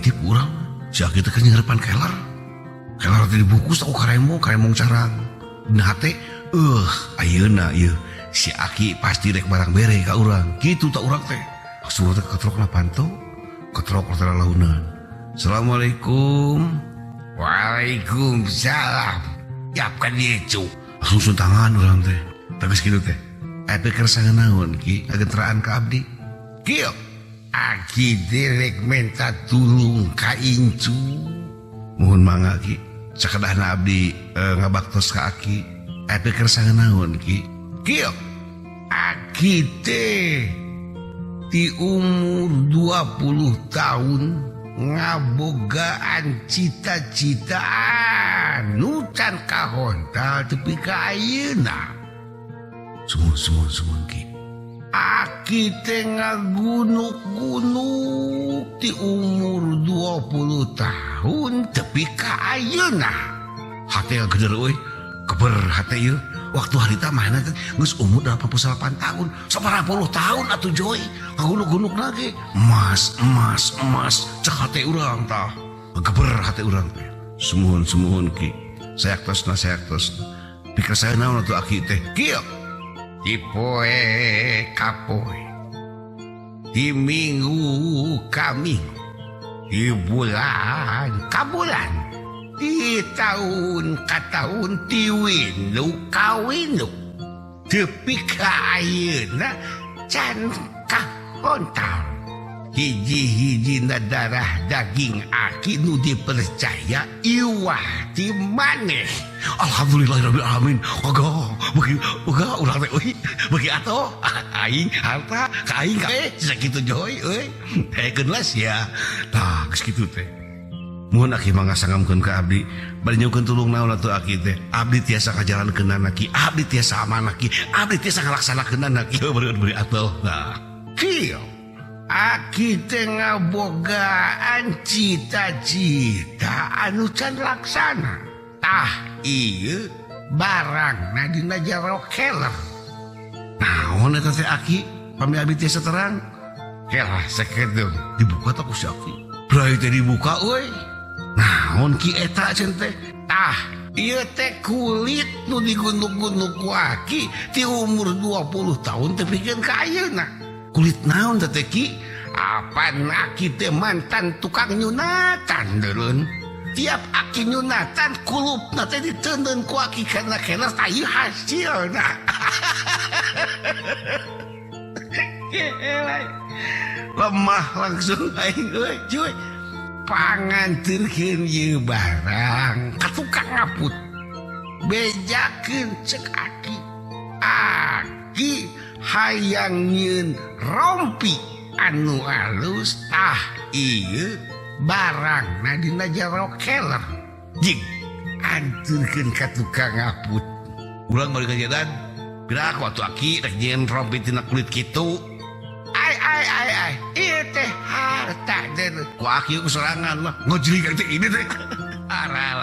ngintip urang si Aki teh nyengrepan keler teh dibungkus aku karemong carang nah teh ayeuna ieu si Aki pasti rek barang bere ka urang kitu tak urang teh langsung teh ketrokna panto ketrok teh launan. Assalamualaikum. Waalaikumsalam. Yapkan dia cu langsung tangan urang teh tegas kitu teh pikir naon ki agentraan ka abdi kieu Aki direk minta tulung ka incu mohon mangga ki sakadahna abdi ngabaktos ka Aki pikir naon ki kieu Aki teh di umur 20 tahun ngabogaan cita-cita anu can kahontal tepi ka ayeuna sumun ki Aki teh ngagunuk-gunuk di umur 20 tahun tepi ka ayeuna hate geder euy keber hate ieu waktu harita mana teh geus umur 88 tahun 90 tahun atuh Joy ngagunuk-gunuk lagi emas cek hate urang tah geber hate urang teh sumuhun ki sayak tosna pikir saya naon atuh Aki teh kieu di poe kapoe di minggu kami di bulan ka bulan di tahun ka tahun di winu ka winu tepi ka ayeuna can kahontal hiji-hiji na darah daging Aki nu dipercaya iwah di maneh alhamdulillahirabbil alamin boga urang teh euy bagi atoh aing harta ka aing sakitu Joy euy hekeun lah sia tah geus kitu teh mohon Aki mangga sangamkeun ka abdi bari nyukeun tulung naon atuh Aki teh abdi tiasa kajalankeunana ki abdi tiasa amanah ki abdi tiasa ngalaksanakeunana ki beri atuh nah kieu Aki teh ngabogaan cita-cita anu can laksana tah ieu barangna dina jero keler naon eta teh Aki pami abdi tiasa terang kelah sakedeung dibuka tah ku si Aki brai teh dibuka euy naon ki eta cenah teh tah ieu teh kulit nu digunuk-gunuk ku Aki ti umur 20 tahun teh pikeun ka ayeuna kulit naon teh ki apaan Aki teh mantan tukang nyunatan deureun tiap Aki nyunatan kulupna teh diteundeun ku Aki karena keler tah ieu hasilna lemah langsung aing euy cuy panganturkeun ieu barang ka tukang ngaput bejakeun cek Aki hayang nyieun rompi anu alus tah ieu barangna dina jero keler jing anturkeun ka tukang ngaput urang bari kajadan pira waktu Aki rek nyieun rompi tina kulit kitu ai ieu teh harta den ku Aki sorangan mah ngojlik teh ini teh arah